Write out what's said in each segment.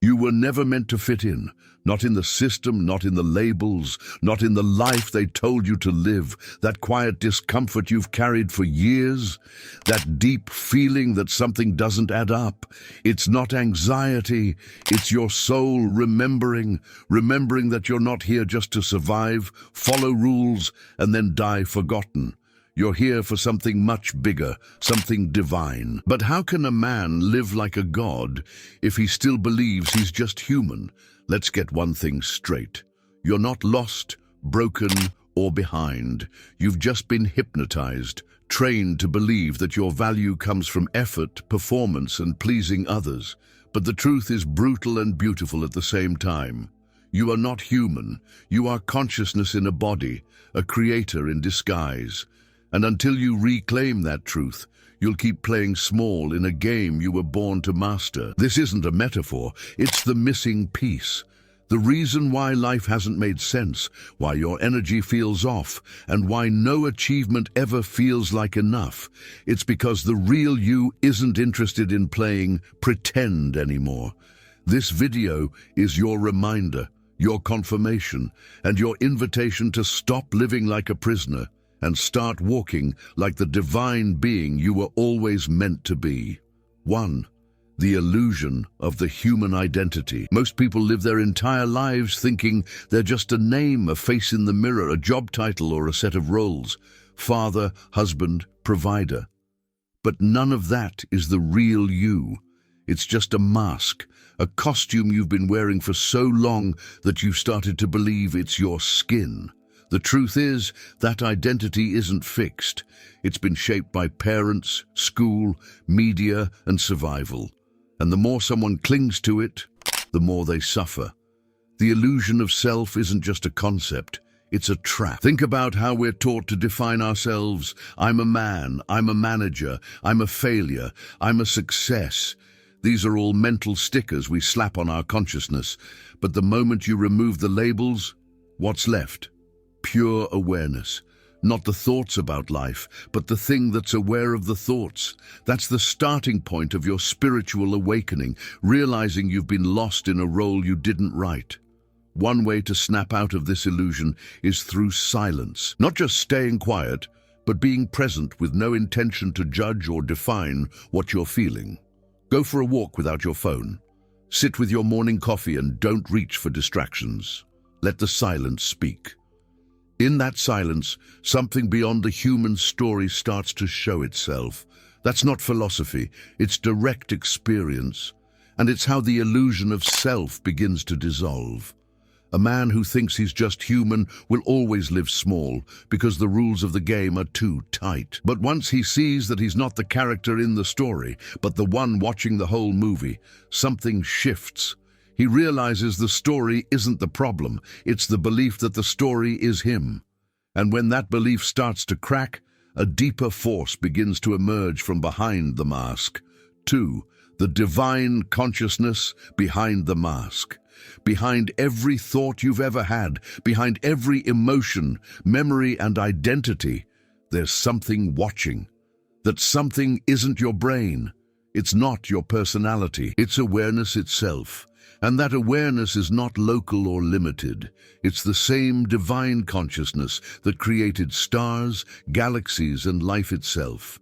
You were never meant to fit in, not in the system, not in the labels, not in the life they told you to live, that quiet discomfort you've carried for years, that deep feeling that something doesn't add up. It's not anxiety, it's your soul remembering that you're not here just to survive, follow rules, and then die forgotten. You're here for something much bigger, something divine. But how can a man live like a god if he still believes he's just human? Let's get one thing straight. You're not lost, broken, or behind. You've just been hypnotized, trained to believe that your value comes from effort, performance, and pleasing others. But the truth is brutal and beautiful at the same time. You are not human. You are consciousness in a body, a creator in disguise. And until you reclaim that truth, you'll keep playing small in a game you were born to master. This isn't a metaphor, it's the missing piece. The reason why life hasn't made sense, why your energy feels off, and why no achievement ever feels like enough. It's because the real you isn't interested in playing pretend anymore. This video is your reminder, your confirmation, and your invitation to stop living like a prisoner and start walking like the divine being you were always meant to be. 1. The illusion of the human identity. Most people live their entire lives thinking they're just a name, a face in the mirror, a job title, or a set of roles. Father, husband, provider. But none of that is the real you. It's just a mask, a costume you've been wearing for so long that you've started to believe it's your skin. The truth is, that identity isn't fixed. It's been shaped by parents, school, media, and survival. And the more someone clings to it, the more they suffer. The illusion of self isn't just a concept, it's a trap. Think about how we're taught to define ourselves. I'm a man, I'm a manager, I'm a failure, I'm a success. These are all mental stickers we slap on our consciousness. But the moment you remove the labels, what's left? Pure awareness. Not the thoughts about life, but the thing that's aware of the thoughts. That's the starting point of your spiritual awakening, realizing you've been lost in a role you didn't write. One way to snap out of this illusion is through silence. Not just staying quiet, but being present with no intention to judge or define what you're feeling. Go for a walk without your phone. Sit with your morning coffee and don't reach for distractions. Let the silence speak. In that silence, something beyond the human story starts to show itself. That's not philosophy, it's direct experience. And it's how the illusion of self begins to dissolve. A man who thinks he's just human will always live small because the rules of the game are too tight. But once he sees that he's not the character in the story, but the one watching the whole movie, something shifts. He realizes the story isn't the problem, it's the belief that the story is him. And when that belief starts to crack, a deeper force begins to emerge from behind the mask. 2. The divine consciousness behind the mask. Behind every thought you've ever had, behind every emotion, memory, and identity, there's something watching. That something isn't your brain. It's not your personality. It's awareness itself. And that awareness is not local or limited. It's the same divine consciousness that created stars, galaxies, and life itself.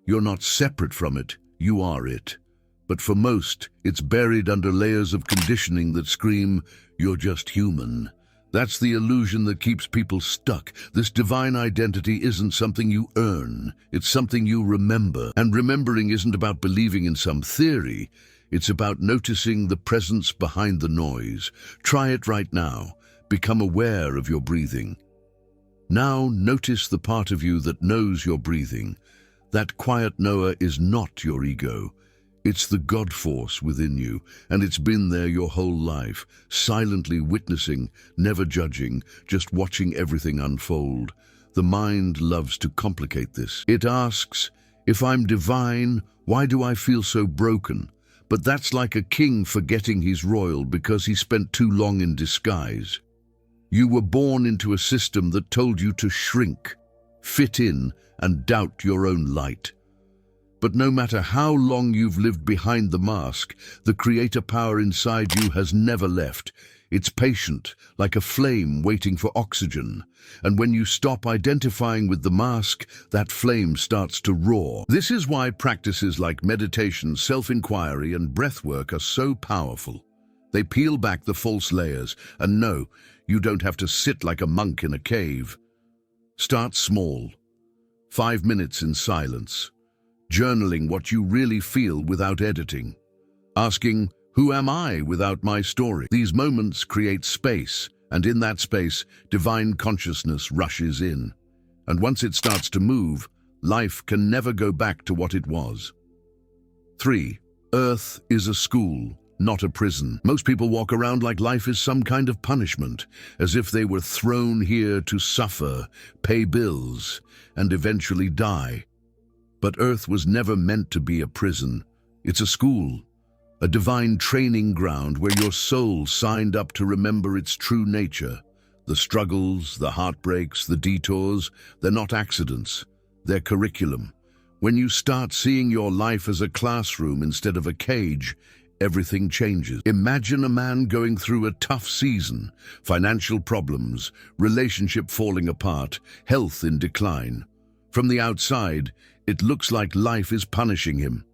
You're not separate from it, you are it. But for most, it's buried under layers of conditioning that scream, "You're just human." That's the illusion that keeps people stuck. This divine identity isn't something you earn, it's something you remember. And remembering isn't about believing in some theory. It's about noticing the presence behind the noise. Try it right now. Become aware of your breathing. Now notice the part of you that knows you're breathing. That quiet knower is not your ego. It's the God force within you, and it's been there your whole life, silently witnessing, never judging, just watching everything unfold. The mind loves to complicate this. It asks, if I'm divine, why do I feel so broken? But that's like a king forgetting he's royal because he spent too long in disguise. You were born into a system that told you to shrink, fit in, and doubt your own light. But no matter how long you've lived behind the mask, the creator power inside you has never left. It's patient, like a flame waiting for oxygen. And when you stop identifying with the mask, that flame starts to roar. This is why practices like meditation, self-inquiry, and breathwork are so powerful. They peel back the false layers, and no, you don't have to sit like a monk in a cave. Start small. 5 minutes in silence. Journaling what you really feel without editing. Asking, who am I without my story? These moments create space, and in that space, divine consciousness rushes in. And once it starts to move, life can never go back to what it was. 3. Earth is a school, not a prison. Most people walk around like life is some kind of punishment, as if they were thrown here to suffer, pay bills, and eventually die. But Earth was never meant to be a prison. It's a school, a divine training ground where your soul signed up to remember its true nature. The struggles, the heartbreaks, the detours, they're not accidents. They're curriculum. When you start seeing your life as a classroom instead of a cage, everything changes. Imagine a man going through a tough season, financial problems, relationship falling apart, health in decline. From the outside, it looks like life is punishing him.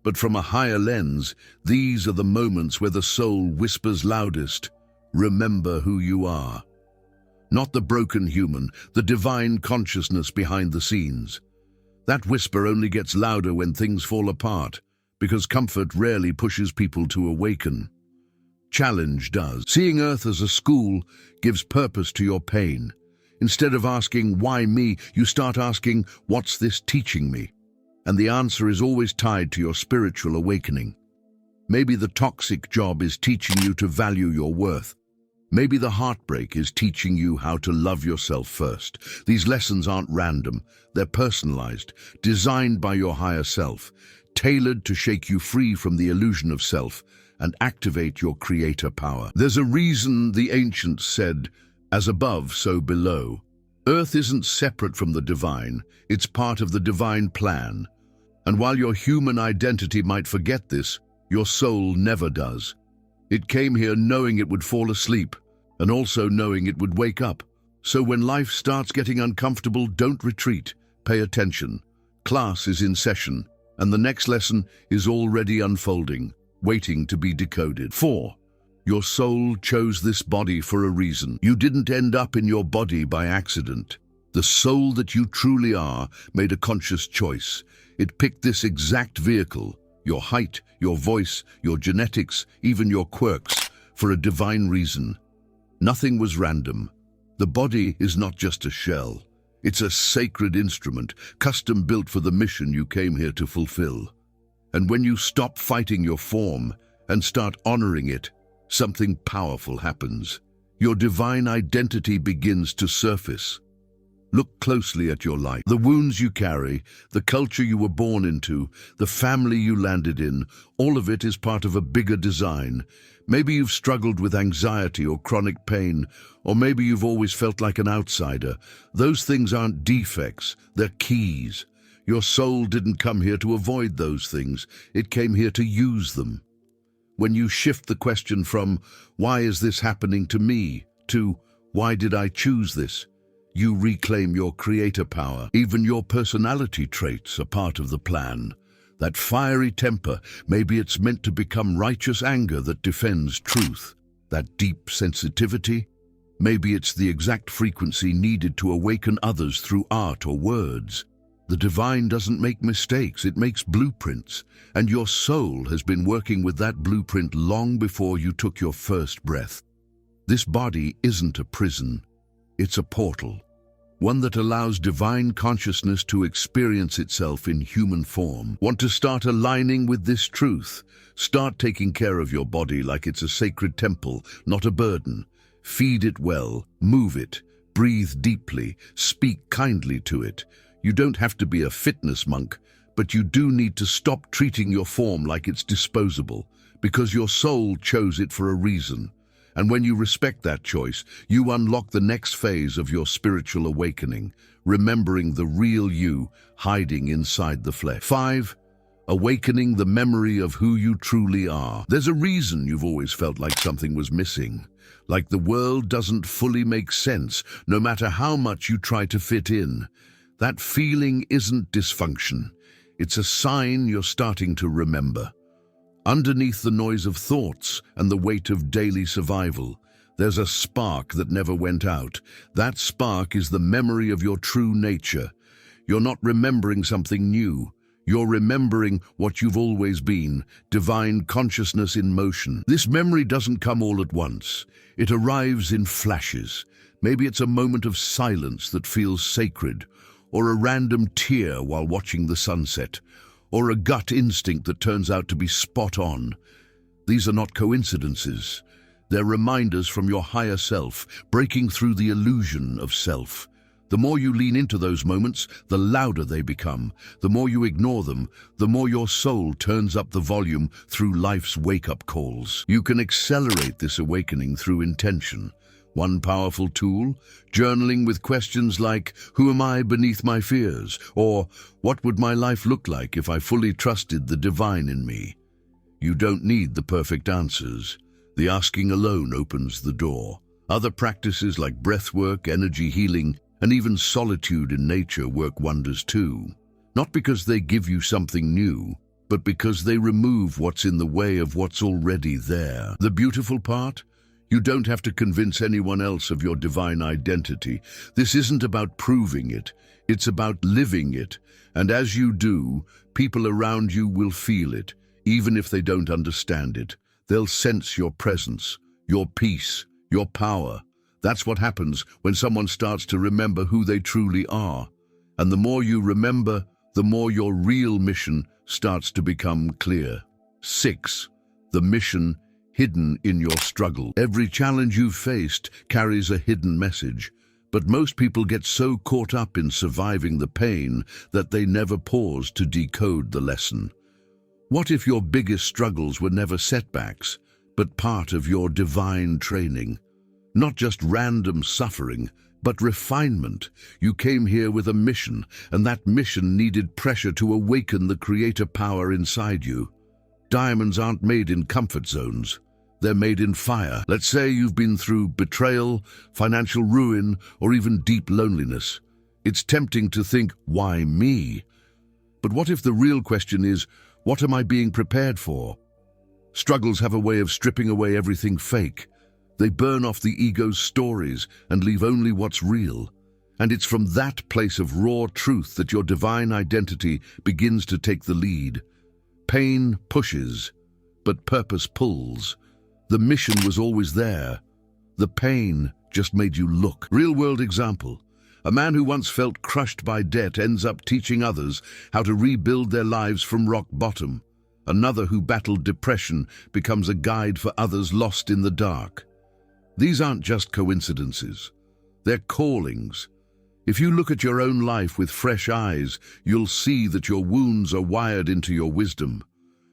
But from a higher lens, these are the moments where the soul whispers loudest, remember who you are. Not the broken human, the divine consciousness behind the scenes. That whisper only gets louder when things fall apart, because comfort rarely pushes people to awaken. Challenge does. Seeing Earth as a school gives purpose to your pain. Instead of asking, why me, you start asking, what's this teaching me? And the answer is always tied to your spiritual awakening. Maybe the toxic job is teaching you to value your worth. Maybe the heartbreak is teaching you how to love yourself first. These lessons aren't random. They're personalized, designed by your higher self, tailored to shake you free from the illusion of self and activate your creator power. There's a reason the ancients said, as above, so below. Earth isn't separate from the divine, it's part of the divine plan. And while your human identity might forget this, your soul never does. It came here knowing it would fall asleep, and also knowing it would wake up. So when life starts getting uncomfortable, don't retreat. Pay attention. Class is in session, and the next lesson is already unfolding, waiting to be decoded. 4. Your soul chose this body for a reason. You didn't end up in your body by accident. The soul that you truly are made a conscious choice. It picked this exact vehicle, your height, your voice, your genetics, even your quirks, for a divine reason. Nothing was random. The body is not just a shell. It's a sacred instrument, custom built for the mission you came here to fulfill. And when you stop fighting your form and start honoring it, something powerful happens. Your divine identity begins to surface. Look closely at your life. The wounds you carry, the culture you were born into, the family you landed in, all of it is part of a bigger design. Maybe you've struggled with anxiety or chronic pain, or maybe you've always felt like an outsider. Those things aren't defects, they're keys. Your soul didn't come here to avoid those things, it came here to use them. When you shift the question from, why is this happening to me, to, why did I choose this? You reclaim your creator power. Even your personality traits are part of the plan. That fiery temper, maybe it's meant to become righteous anger that defends truth. That deep sensitivity, maybe it's the exact frequency needed to awaken others through art or words. The divine doesn't make mistakes, it makes blueprints. And your soul has been working with that blueprint long before you took your first breath. This body isn't a prison, it's a portal. One that allows divine consciousness to experience itself in human form. Want to start aligning with this truth? Start taking care of your body like it's a sacred temple, not a burden. Feed it well, move it, breathe deeply, speak kindly to it. You don't have to be a fitness monk, but you do need to stop treating your form like it's disposable, because your soul chose it for a reason. And when you respect that choice, you unlock the next phase of your spiritual awakening, remembering the real you hiding inside the flesh. 5. awakening the memory of who you truly are. There's a reason you've always felt like something was missing, like the world doesn't fully make sense, no matter how much you try to fit in. That feeling isn't dysfunction. It's a sign you're starting to remember. Underneath the noise of thoughts and the weight of daily survival, there's a spark that never went out. That spark is the memory of your true nature. You're not remembering something new. You're remembering what you've always been, divine consciousness in motion. This memory doesn't come all at once. It arrives in flashes. Maybe it's a moment of silence that feels sacred, or a random tear while watching the sunset, or a gut instinct that turns out to be spot on. These are not coincidences. They're reminders from your higher self, breaking through the illusion of self. The more you lean into those moments, the louder they become. The more you ignore them, the more your soul turns up the volume through life's wake-up calls. You can accelerate this awakening through intention. One powerful tool, journaling with questions like, who am I beneath my fears? Or, what would my life look like if I fully trusted the divine in me? You don't need the perfect answers. The asking alone opens the door. Other practices like breathwork, energy healing, and even solitude in nature work wonders too. Not because they give you something new, but because they remove what's in the way of what's already there. The beautiful part? You don't have to convince anyone else of your divine identity. This isn't about proving it. It's about living it. And as you do, people around you will feel it, even if they don't understand it. They'll sense your presence, your peace, your power. That's what happens when someone starts to remember who they truly are. And the more you remember, the more your real mission starts to become clear. 6. The mission hidden in your struggle. Every challenge you've faced carries a hidden message, but most people get so caught up in surviving the pain that they never pause to decode the lesson. What if your biggest struggles were never setbacks, but part of your divine training? Not just random suffering, but refinement. You came here with a mission, and that mission needed pressure to awaken the creator power inside you. Diamonds aren't made in comfort zones. They're made in fire. Let's say you've been through betrayal, financial ruin, or even deep loneliness. It's tempting to think, why me? But what if the real question is, what am I being prepared for? Struggles have a way of stripping away everything fake. They burn off the ego's stories and leave only what's real. And it's from that place of raw truth that your divine identity begins to take the lead. Pain pushes, but purpose pulls. The mission was always there. The pain just made you look. Real-world example. A man who once felt crushed by debt ends up teaching others how to rebuild their lives from rock bottom. Another who battled depression becomes a guide for others lost in the dark. These aren't just coincidences. They're callings. If you look at your own life with fresh eyes, you'll see that your wounds are wired into your wisdom.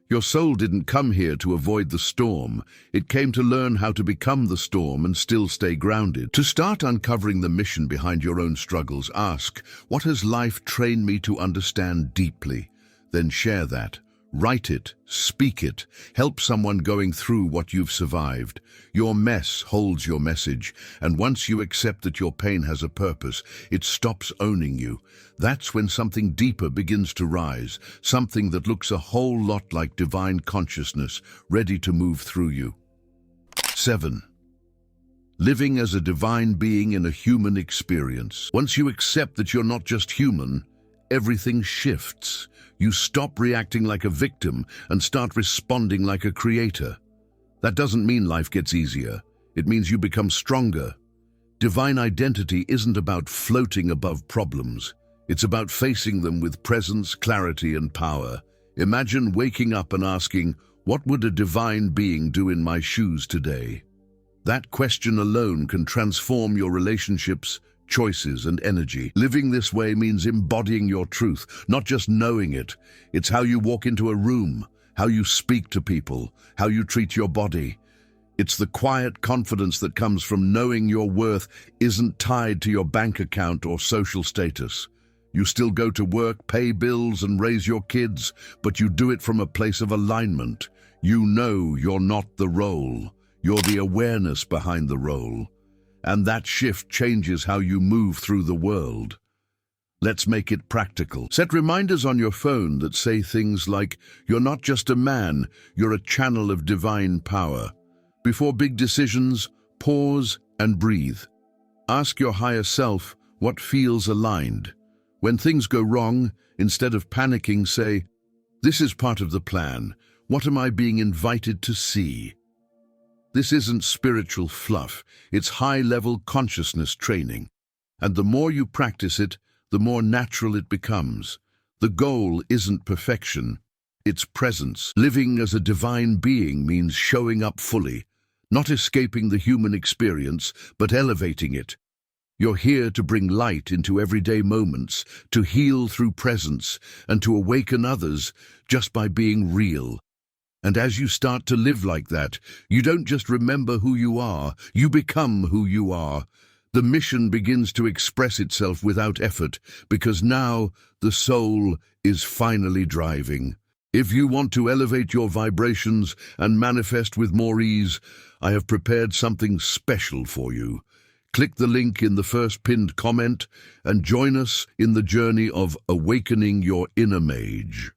Your soul didn't come here to avoid the storm. It came to learn how to become the storm and still stay grounded. To start uncovering the mission behind your own struggles, ask, what has life trained me to understand deeply? Then share that. Write it, speak it, help someone going through what you've survived. Your mess holds your message, and once you accept that your pain has a purpose, it stops owning you. That's when something deeper begins to rise, something that looks a whole lot like divine consciousness, ready to move through you. 7. Living as a divine being in a human experience. Once you accept that you're not just human, everything shifts. You stop reacting like a victim and start responding like a creator. That doesn't mean life gets easier. It means you become stronger. Divine identity isn't about floating above problems. It's about facing them with presence, clarity, and power. Imagine waking up and asking, what would a divine being do in my shoes today? That question alone can transform your relationships, choices, and energy. Living this way means embodying your truth, not just knowing it. It's how you walk into a room, how you speak to people, how you treat your body. It's the quiet confidence that comes from knowing your worth isn't tied to your bank account or social status. You still go to work, pay bills, and raise your kids, but you do it from a place of alignment. You know you're not the role. You're the awareness behind the role. And that shift changes how you move through the world. Let's make it practical. Set reminders on your phone that say things like, "You're not just a man, you're a channel of divine power." Before big decisions, pause and breathe. Ask your higher self what feels aligned. When things go wrong, instead of panicking, say, "This is part of the plan. What am I being invited to see?" This isn't spiritual fluff, it's high-level consciousness training. And the more you practice it, the more natural it becomes. The goal isn't perfection, it's presence. Living as a divine being means showing up fully, not escaping the human experience, but elevating it. You're here to bring light into everyday moments, to heal through presence, and to awaken others just by being real. And as you start to live like that, you don't just remember who you are, you become who you are. The mission begins to express itself without effort, because now the soul is finally driving. If you want to elevate your vibrations and manifest with more ease, I have prepared something special for you. Click the link in the first pinned comment and join us in the journey of awakening your inner mage.